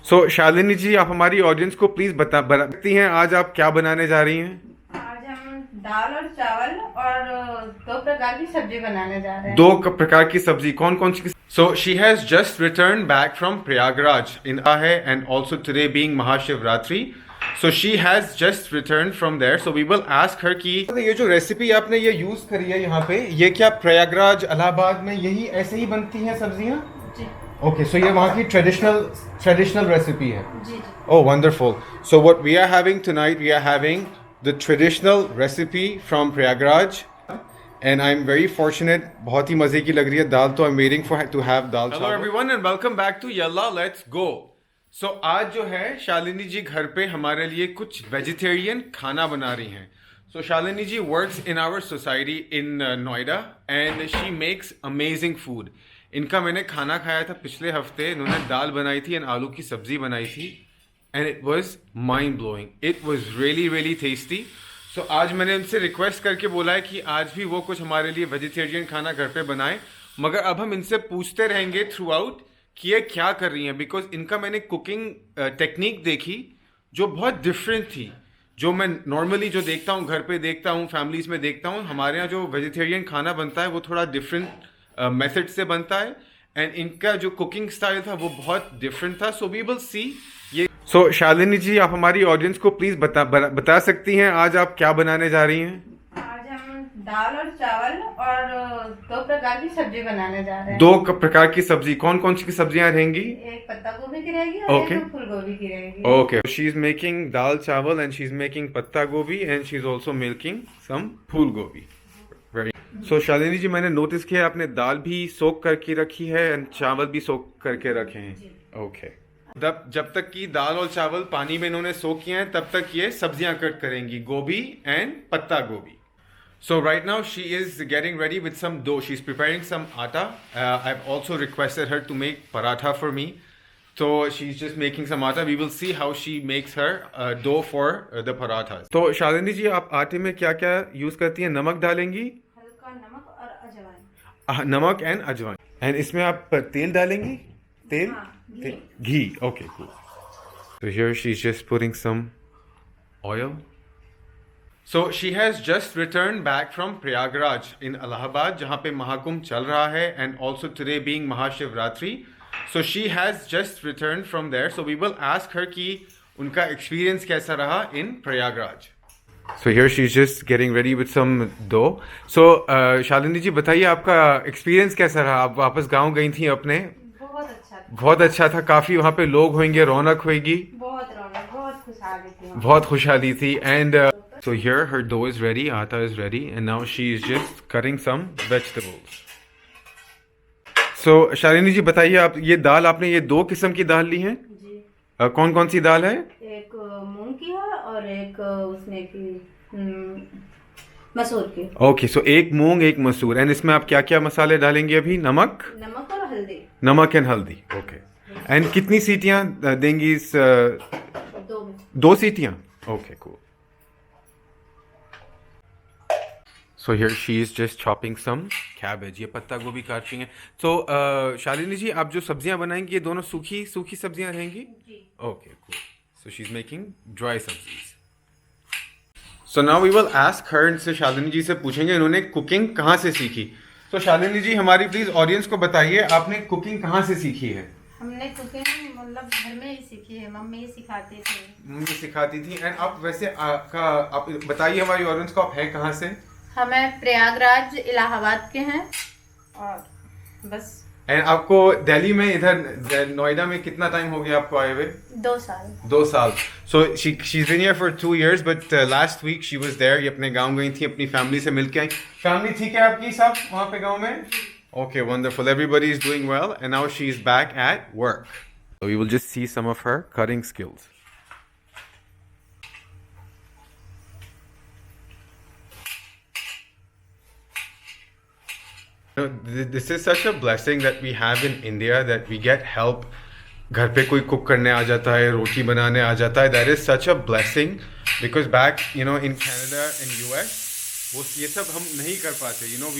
सो शालिनी जी, आप हमारी ऑडियंस को प्लीज बता सकती हैं आज आप क्या बनाने जा रही हैं? आज हम दाल और चावल और दो प्रकार की सब्जी बनाने जा रहे हैं। दो प्रकार की सब्जी, कौन कौन सी? So she has just return back from Prayagraj in है, and also today being Mahashivratri, so she has just return from there. So we will ask her कि ये जो रेसिपी आपने ये यूज करी है यहाँ पे, ये क्या प्रयागराज इलाहाबाद में यही ऐसे ही बनती हैं सब्जियाँ? जी ओके, सो ये वहाँ की ट्रेडिशनल रेसिपी है। जी। Oh, wonderful. So what we are having tonight, we are having the traditional recipe from Prayagraj, and I'm very fortunate. बहुत ही मजे की लग रही है दाल, तो I'm waiting for to have dal. Hello everyone and welcome back to Yalla Let's Go. So आज जो है शालिनी जी घर पे हमारे लिए कुछ वेजिटेरियन खाना बना रही हैं. So Shalini ji works in our society in Noida and she makes amazing food. इनका मैंने खाना खाया था पिछले हफ्ते. इन्होंने दाल बनाई थी और आलू की सब्जी बनाई थी. And it was mind blowing. It was really tasty. So आज मैंने उनसे रिक्वेस्ट करके बोला है कि आज भी वो कुछ हमारे लिए वेजिटेरियन खाना घर पे बनाएं. मगर अब हम इनसे पूछते रहेंगे थ्रू आउट कि ये क्या कर रही हैं, बिकॉज इनका मैंने कुकिंग टेक्निक देखी जो बहुत डिफरेंट थी. जो मैं नॉर्मली जो देखता हूँ घर पे देखता हूँ, फैमिलीज में देखता हूँ, हमारे यहाँ जो वेजिटेरियन खाना बनता है वो थोड़ा डिफरेंट मेथड से बनता है. एंड इनका जो कुकिंग स्टाइल था वो बहुत डिफरेंट था. सो वी विल सी ये. सो शालिनी जी, आप हमारी ऑडियंस को प्लीज बता सकती हैं आज आप क्या बनाने जा रही हैं? आज हम दाल और चावल और दो प्रकार की सब्जी बनाने जा रहे हैं। दो प्रकार की सब्जी, कौन कौन सी सब्जियां रहेंगी? एक पत्ता गोभी की रहेगी और Okay. एक फूल गोभी की रहेगी। Okay, she is making dal chawal and she is making patta gobhi and she is also making some phool gobhi. Very. सो शालिनी जी, मैंने नोटिस किया आपने दाल भी सोक करके रखी है एंड चावल भी सोक करके रखे हैं. ओके. जब तक कि दाल और चावल पानी में इन्होंने सोक किए हैं तब तक ये सब्जियां कट करेंगी, गोभी एंड पत्ता गोभी. So right now she is getting ready with some dough. She's preparing some atta. I've also requested her to make paratha for me. So she's just making some atta. We will see how she makes her dough for the parathas. तो शालिनी जी, आप आटे में क्या क्या use करती हैं? नमक डालेंगी? हल्का नमक और अजवाइन। नमक एंड अजवाइन. एंड इसमें आप तेल डालेंगी? तेल? हाँ, घी. Okay, cool. So here she's just putting some oil. So she has just returned back from Prayagraj in Allahabad, जहाँ पे महाकुंभ चल रहा है, and also today being Mahashivratri. So she has just returned from there. So we will ask her कि उनका experience कैसा रहा in Prayagraj. So here she's just getting ready with some dough. So Shalini जी, बताइए आपका experience कैसा रहा? आप वापस गांव गई थी अपने? बहुत अच्छा था। बहुत अच्छा था. काफी वहाँ पे लोग होंगे, रौनक होगी. बहुत रौनक, बहुत खुशहाली थी वहाँ। बहुत खुशहाली थी. And so here her dough is ready, atta is ready, and now she is just cutting some vegetables. So Shalini जी, बताइए आप ये दाल, आपने ये दो किस्म की दाल ली हैं? जी। कौन कौन सी दाल है? एक मूंग की है और एक उसमें की मसूर की। ओके, सो एक मूंग एक मसूर. एंड इसमें आप क्या क्या मसाले डालेंगे अभी? नमक और हल्दी। नमक एंड हल्दी. ओके. एंड कितनी सीटियां देंगी इस? दो सीटियां. Okay, cool. So here she is just chopping some cabbage. ये पत्ता गोभी काट रही हैं. So शालिनी जी, आप जो सब्जियां बनाएंगी ये दोनों सूखी सब्जियां रहेंगी? Okay, cool. So she's making dry सब्जीज. So now we will ask her. इनसे शालिनी जी से पूछेंगे इन्होंने कुकिंग कहाँ से सीखी. So शालिनी जी, हमारी प्लीज ऑडियंस को बताइए आपने कुकिंग कहाँ से सीखी है? हमने कुकिंग मतलब घर में ही सीखी है, मम्मी ही सिखाती थी। मम्मी सिखाती थी. एंड आप वैसे आप बताइए हमारी ऑडियंस को, आप है कहाँ से? हमें प्रयागराज इलाहाबाद के हैं और बस। एंड आपको दिल्ली में इधर नोएडा में कितना टाइम हो गया आपको आए हुए? 2 साल। 2 साल. सो she's been here for 2 years, but last week she was there. ये अपने गांव गई थी, अपनी फैमिली से मिलके आई. फैमिली ठीक है आपकी सब वहाँ पे गांव में? Okay, wonderful. Everybody is doing well, and now she is back at work. So we will just see some of her cutting skills. This is such a blessing that we have in India, that we get help. घर पे कोई cook करने आ जाता है, रोटी बनाने आ जाता है. That is such a blessing, because back in Canada and US वो ये सब हम नहीं कर पाते. You know,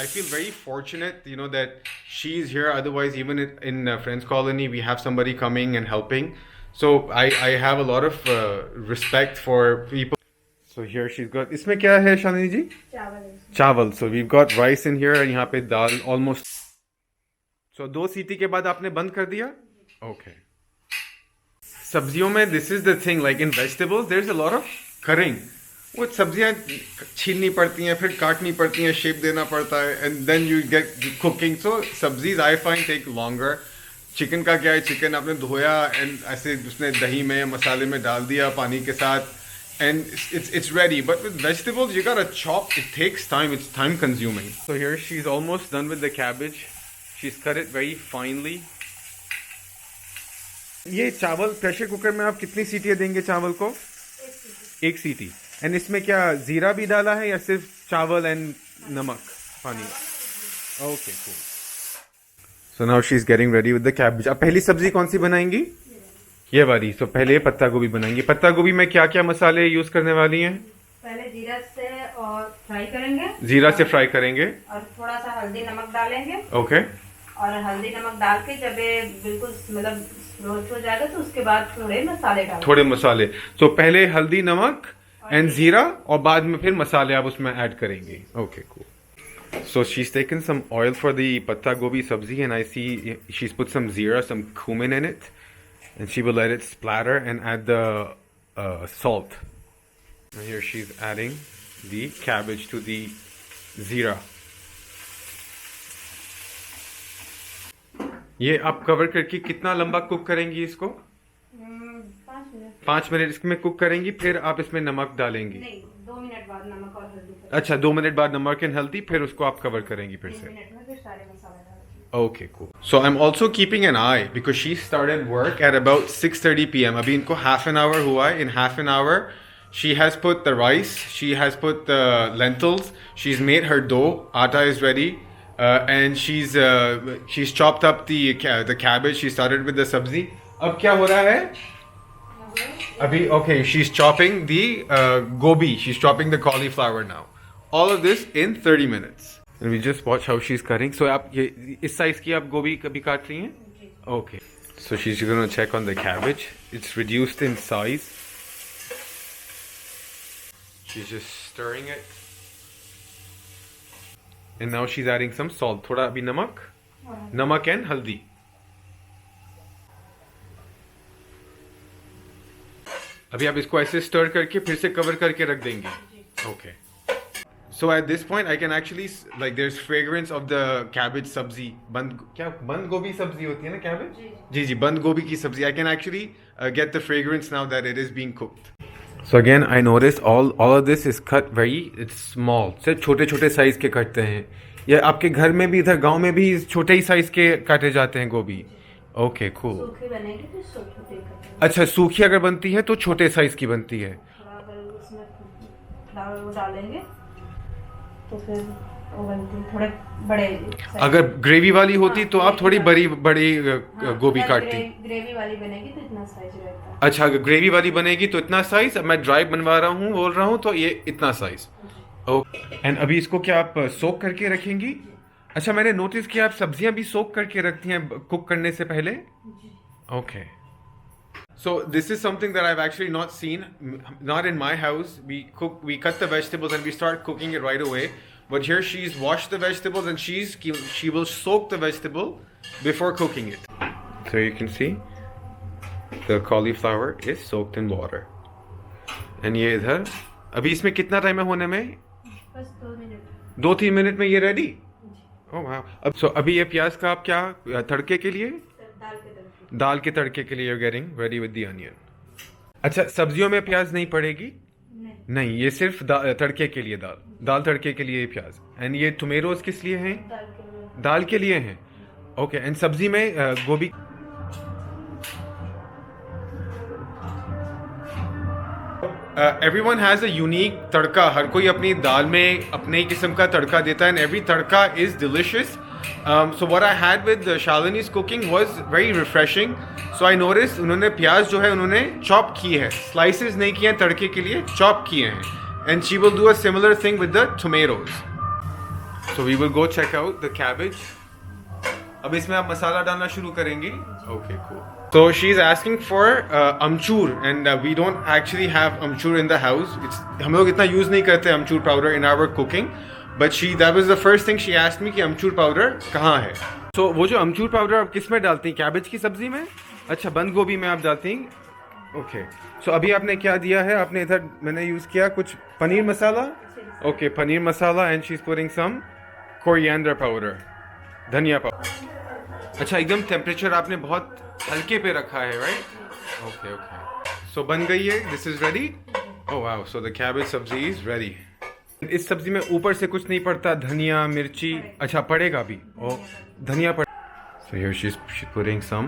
I feel very fortunate, you know, that she's here. Otherwise, even in Friends Colony, we have somebody coming and helping. So I have a lot of respect for people. So here she's got. इसमें क्या है शालिनी जी? चावल. So we've got rice in here, और यहाँ पे दाल almost. So 2 सीटी के बाद आपने बंद कर दिया? Okay. सब्जियों में this is the thing, like in vegetables there's a lot of cutting. वो सब्जियां छीलनी पड़ती हैं, फिर काटनी पड़ती हैं, शेप देना पड़ता है, and then you get cooking. So सब्जीज I find take longer. Chicken का क्या है, चिकन आपने धोया and ऐसे उसने दही में मसाले में डाल दिया पानी के साथ, and it's ready. But with vegetables you gotta chop. It takes time. It's time consuming. So here she's almost done with the cabbage. She's cut it very finely. ये चावल प्रेशर कुकर में आप कितनी सीटियाँ देंगे चावल को? 1 सीटी. एंड इसमें क्या जीरा भी डाला है या सिर्फ चावल एंड नमक पानी? Okay cool. So now she is getting ready with the cabbage. अब पहली सब्जी कौन सी बनाएंगी? ये वाली. सो पहले पत्ता गोभी बनाएंगी. पत्ता गोभी में क्या क्या मसाले यूज करने वाली हैं? पहले जीरा से और फ्राई करेंगे. जीरा से फ्राई करेंगे और थोड़ा सा हल्दी नमक डालेंगे. ओके. और हल्दी नमक डाल के जब ये बिल्कुल मतलब रोस्ट हो जाएगा तो उसके बाद थोड़े मसाले डालेंगे. थोड़े मसाले. सो पहले हल्दी नमक एंड जीरा और बाद में फिर मसाले आप उसमें ऐड करेंगे. Okay cool. So she's taken some oil for the patta gobi sabzi, and I see she's put some zira, some cumin in it, and she will let it splatter and add the salt. And here she's adding the cabbage to the zira. ये आप cover करके कितना लंबा cook करेंगी इसको? 5 minute इसमें cook करेंगी, फिर आप इसमें नमक डालेंगी? नहीं, 2 मिनट बाद नमक और हल्दी. अच्छा, 2 मिनट बाद नमक एंड हल्दी, फिर उसको आप कवर करेंगी फिर से? Okay, cool. So I'm also keeping an eye because she started work at about 6:30 p.m. अभी इनको half an hour हुआ है. In half an hour, she has put the rice, she has put the lentils, she's made her dough, atta is ready, and she's chopped up the cabbage. She started with the sabzi. अब क्या हो रहा है? Abhi, okay, she's chopping the gobi. She's chopping the cauliflower now. All of this in 30 minutes. And we just watch how she's cutting. So, आप ये इस size की आप गोभी कभी काट रही हैं? Okay. So she's gonna check on the cabbage. It's reduced in size. She's just stirring it. And now she's adding some salt. थोड़ा अभी नमक and हल्दी. अभी आप इसको ऐसे स्टर करके फिर से कवर करके रख देंगे. Okay. So at this point I can actually like there is fragrance of the cabbage sabzi. बंद गोभी सब्जी होती है ना कैबेज? जी बंद गोभी की सब्जी. आई can actually get the fragrance now that it is being cooked. So again I notice all of this is cut very it's small. सिर्फ छोटे छोटे साइज के कटते हैं. या आपके घर में भी इधर गांव में भी छोटे ही साइज के काटे जाते हैं गोभी? Okay cool. सूखी बनेगी तो छोटे. अच्छा, सूखी अगर बनती है तो छोटे साइज की बनती है. अगर उसमें डालेंगे तो फिर वो बनती है थोड़े बड़े. अगर ग्रेवी वाली होती तो आप थोड़ी बड़ी गोभी काटती. ग्रेवी वाली बनेगी तो इतना साइज रहता है. अच्छा, अगर ग्रेवी वाली बनेगी तो इतना साइज. अब मैं ड्राई बनवा रहा हूँ, बोल रहा हूँ, तो ये इतना साइज. ओके. एंड अभी इसको क्या आप सोक करके रखेंगी? अच्छा, मैंने नोटिस किया आप सब्जियां भी सोक करके रखती हैं कुक करने से पहले. Okay. So this is something that I've actually not seen, not in my house. We cut the vegetables and we start cooking it right away. But here she's washed the vegetables and she will soak the vegetable before cooking it. So you can see the cauliflower is soaked in water. And ये इधर अभी इसमें कितना time है होने में? बस 2 minute. 2-3 minute में ये रेडी? ओह वाह. अब so अभी ये प्याज का आप क्या तड़के के लिए? दाल के तड़के के लिए you're getting ready with the onion. अच्छा, सब्जियों में प्याज नहीं पड़ेगी? नहीं, ये सिर्फ तड़के के लिए दाल तड़के के लिए प्याज. एंड ये टोमेटोज किस लिए हैं? दाल के लिए हैं. ओके. एंड सब्जी में गोभी. Everyone has a unique तड़का. हर कोई अपनी दाल में अपने ही किस्म का तड़का देता है. And every tadka is delicious. So what I had with Shalini's cooking was very refreshing. So I noticed उन्होंने प्याज जो है उन्होंने चॉप की है. स्लाइसेस नहीं किए हैं तड़के के लिए, चॉप किए हैं. and she will do a similar thing with the tomatoes. So we will go check out the cabbage. अब इसमें आप मसाला डालना शुरू करेंगी. Okay, cool. So she's asking for amchur, and we don't actually have amchur in the house. हम लोग इतना use नहीं करते amchur powder in our cooking. But that was the first thing she asked me कि amchur powder कहाँ है. So वो जो amchur powder आप किस में डालती हैं? कैबेज की सब्जी में? अच्छा, बंद गोभी में आप डालती हैं. Okay. So अभी आपने क्या दिया है? आपने इधर मैंने यूज़ किया कुछ paneer masala. Okay, paneer masala, and she's putting some coriander powder, धनिया पाउडर. अच्छा, एकदम टेम्परेचर आपने बहुत हल्के पे रखा है, राइट? Okay okay. सो बन गई है. This is ready. Oh wow. So the cabbage सब्जी इज रेडी. इस सब्जी में ऊपर से कुछ नहीं पड़ता, धनिया मिर्ची. अच्छा, पड़ेगा भी. ओ, धनिया पड़. So here she is putting some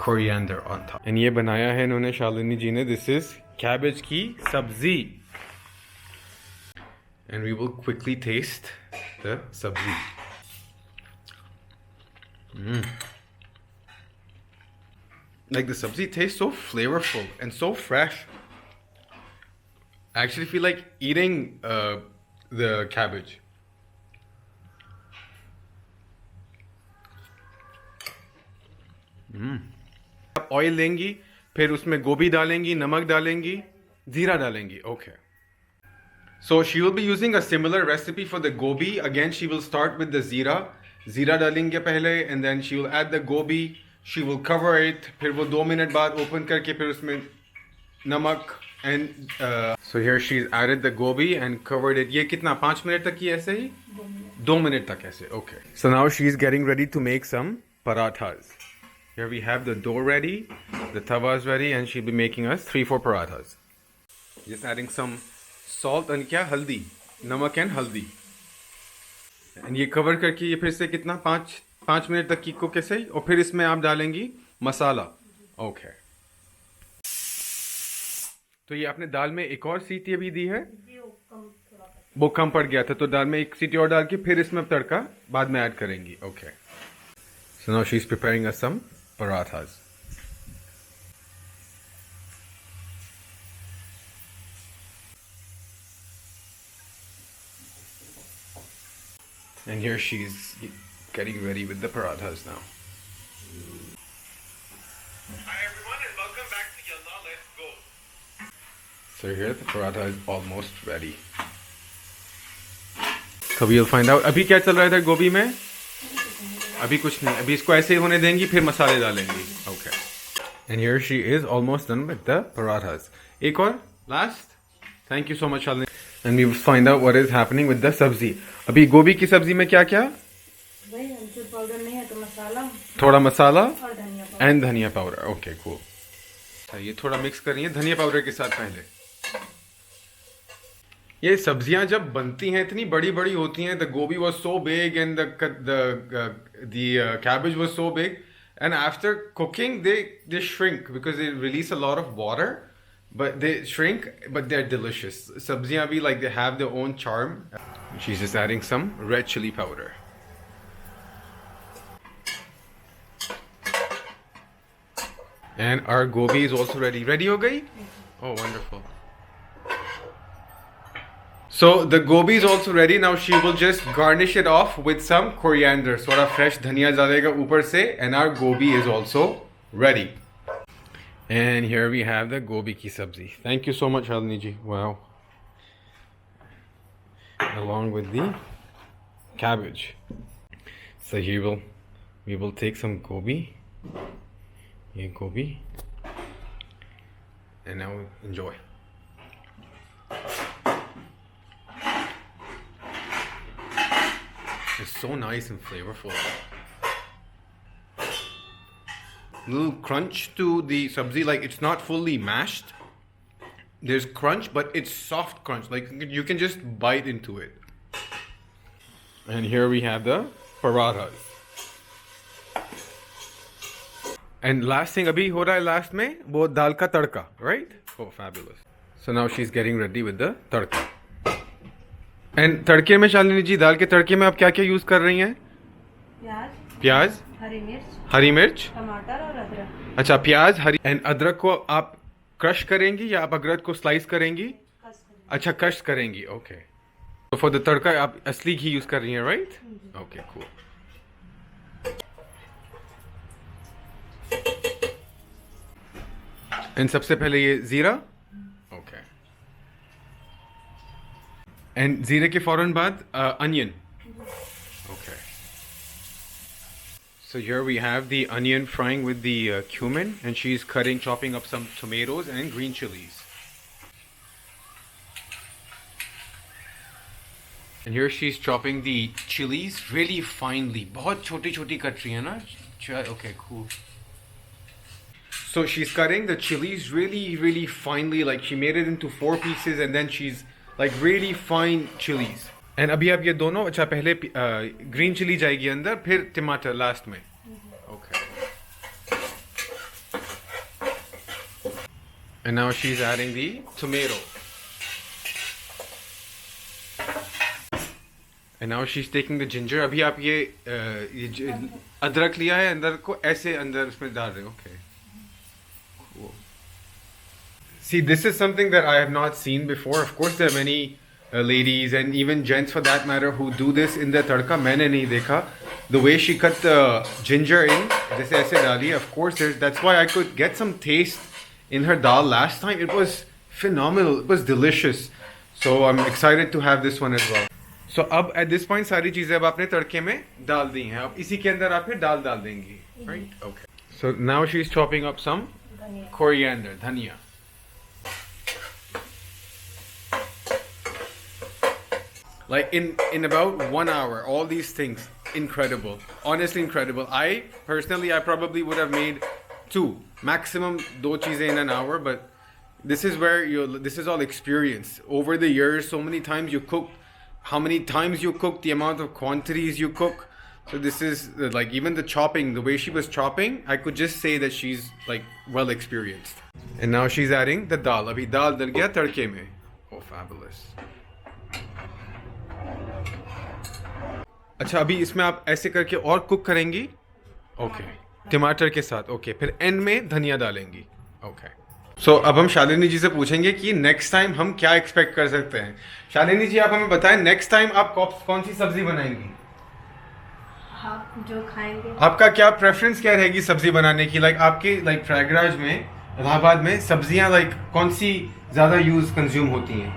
coriander on top. And ये बनाया है इन्होंने, शालिनी जी ने. दिस इज कैबेज की सब्जी. And we will quickly taste the sabzi. Like the sabzi tastes so flavorful and so fresh. I actually feel like eating the cabbage. आप oil लेंगी, फिर उसमें गोभी डालेंगी, नमक डालेंगी, जीरा डालेंगी. Okay. So she will be using a similar recipe for the gobi. Again, she will start with the zira. जीरा डालेंगे पहले, and then she will add the gobhi. She will cover it. फिर वो 2 मिनट बाद ओपन करके फिर उसमें नमक and so here she is added the gobhi and covered it. ये कितना 5 मिनट तक ही ऐसे ही? 2 मिनट तक ऐसे. Okay. So now she is getting ready to make some parathas. Here we have the dough ready, the tawa is ready, and she'll be making us 3-4 parathas. Just adding some salt and क्या हल्दी, नमक and हल्दी. And ये cover करके ये फिर से कितना 5 मिनट तक की कुक कैसे, और फिर इसमें आप डालेंगी मसाला. ओके. तो ये आपने दाल में एक और सीटी अभी दी है, वो कम पड़ गया था, तो दाल में एक सीटी और डाल के फिर इसमें तड़का बाद में ऐड करेंगी. Okay. So now she is preparing us some parathas. And here she's getting ready with the parathas now. Hi everyone and welcome back to Yalla Let's Go. So here the paratha is almost ready. So we'll find out. अभी क्या चल रहा है इधर गोभी में? अभी कुछ नहीं. अभी इसको ऐसे ही होने देंगी, फिर मसाले डालेंगी. Okay. And here she is almost done with the parathas. एक और last. Thank you so much, Shalini. And we will find out what is happening with the sabzi. अभी गोभी की सब्जी में क्या क्या? वही अमचूर पाउडर नहीं है तो मसाला, थोड़ा मसाला और धनिया पाउडर. एंड धनिया पाउडर. Okay cool. ये थोड़ा मिक्स कर रही है धनिया पाउडर के साथ पहले. ये सब्जियां जब बनती हैं इतनी बड़ी बड़ी होती हैं. द गोभी was so big and the cabbage was so big, and after cooking they shrink because they release a lot of water. But they shrink, but they're delicious. Sabziyan bhi, like, they have their own charm. She's just adding some red chili powder. And our gobi is also ready. Ready ho gayi? Oh, wonderful. So the gobi is also ready. Now she will just garnish it off with some coriander. Sort of fresh dhaniya dalega upar se, and our gobi is also ready. And here we have the gobi ki sabzi. Thank you so much, Shalini ji. Wow. Along with the cabbage. So here we will take some gobi. Here gobi. And now enjoy. It's so nice and flavorful. Little crunch to the sabzi, like it's not fully mashed. There's crunch, but it's soft crunch, like you can just bite into it. And here we have the parathas. And last thing abhi ho raha hai last mein, wo dal ka tadka, right? Oh, fabulous. So now she's getting ready with the tadka. And तड़के में शालिनी जी, दाल के तड़के में आप क्या क्या use कर रही हैं? प्याज, हरी मिर्च, टमाटर और अदरक. अच्छा, प्याज, हरी एंड अदरक को आप क्रश करेंगी या आप अदरक को स्लाइस करेंगी? अच्छा कश करेंगी ओके तो फॉर द तड़का आप असली घी यूज कर रही हैं राइट ओके कूल एंड सबसे पहले ये जीरा ओके एंड जीरे के फौरन बाद onion okay so here we have the onion frying with the cumin and she's chopping up some tomatoes and green chilies. And here she's chopping the chilies really finely. बहुत छोटी छोटी cut रही है ना? Okay, cool. So she's cutting the chilies really finely. Like she made it into 4 pieces and then she's like really fine chilies. And अभी आप ये दोनों अच्छा पहले ग्रीन चिली जाएगी अंदर फिर टमाटर लास्ट में. Okay. And now she's adding the tomato. And now she's taking the ginger. अभी आप ये अदरक लिया है अंदर को ऐसे अंदर उसमें डाल रहे हो. Okay. Cool. See, this is something that I have not seen before. Of course, there are many ladies and even gents for that matter who do this in their tadka. मैंने नहीं देखा. The way she cut the ginger in, जैसे ऐसे डाली. Of course, that's why I could get some taste in her dal last time. It was phenomenal. It was delicious. So I'm excited to have this one as well. So अब at this point सारी चीजें अब आपने तड़के में डाल दी हैं. अब इसी के अंदर आप फिर दाल डाल देंगी, right? Okay. So now she's chopping up some coriander, धनिया. Like in about 1 hour, all these things, incredible. Honestly, incredible. I probably would have made 2, maximum 2 cheeses in an hour. But this is where this is all experience. Over the years, so many times you cook. How many times you cook, the amount of quantities you cook. So this is like even the chopping, the way she was chopping, I could just say that she's like well experienced. And now she's adding the dal. Abhi dal dal gaya tadke mein. Oh, fabulous. अच्छा अभी इसमें आप ऐसे करके और cook करेंगी okay टमाटर के साथ ओके फिर एंड में धनिया डालेंगी ओके सो अब हम शालिनी जी से पूछेंगे कि नेक्स्ट टाइम हम क्या एक्सपेक्ट कर सकते हैं शालिनी जी आप हमें बताएं नेक्स्ट टाइम आप कौन सी सब्जी बनाएंगी आप जो खाएंगे आपका क्या प्रेफरेंस क्या रहेगी सब्जी बनाने की लाइक आपके लाइक प्रयागराज में इलाहाबाद में सब्जियां लाइक कौन सी ज्यादा यूज कंज्यूम होती हैं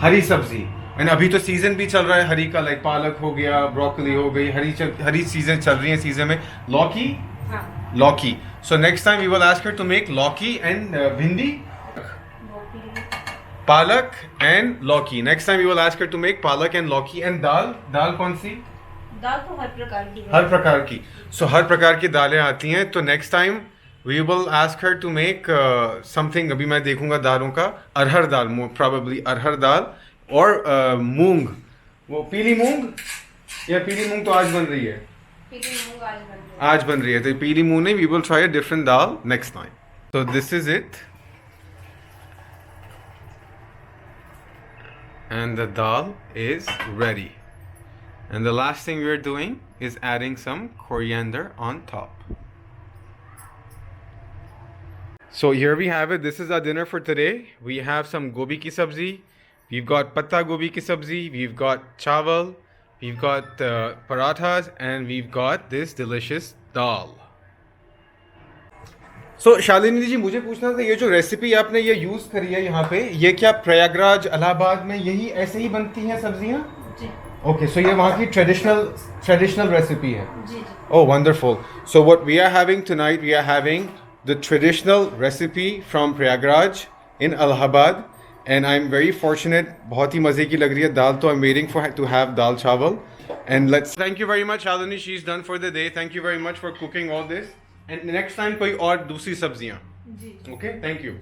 हरी सब्जी एंड अभी तो सीजन भी चल रहा है हरी का लाइक पालक हो गया ब्रोकली हो गई हरी चीजें चल रही हैं सीजन में लौकी so next time we will ask her to make lauki and bhindi palak and lauki next time we will ask her to make palak and lauki and dal कौन सी दाल तो हर प्रकार की सो हर प्रकार की दालें आती हैं तो next time we will ask her to make something अभी मैं देखूंगा दालों का अरहर दाल प्रोबेबली अरहर दाल और मूंग वो पीली मूंग तो आज बन रही है आज बन रही है तो पीली मूंग नहीं we will try a different dal next time तो this is it and the dal is ready and the last thing we are doing is adding some coriander on top So here we have it. This is our dinner for today. We have some gobi ki sabzi. We've got patta gobi ki sabzi. We've got chawal. We've got parathas, and we've got this delicious dal. So Shalini ji मुझे पूछना था ये जो recipe आपने ये use करी है यहाँ पे ये क्या प्रयागराज इलाहाबाद में यही ऐसे ही बनती हैं सब्जियाँ? जी. Okay, so ये वहाँ की traditional recipe है. जी. Oh, wonderful. So what we are having tonight, we are having the traditional recipe from Prayagraj in Allahabad and I'm very fortunate बहुत ही मज़े की लग रही है दाल तो I'm waiting to have dal chawal and let's thank you very much Shalini she's done for the day thank you very much for cooking all this and next time कोई और दूसरी सब्जियाँ जी. Okay, thank you.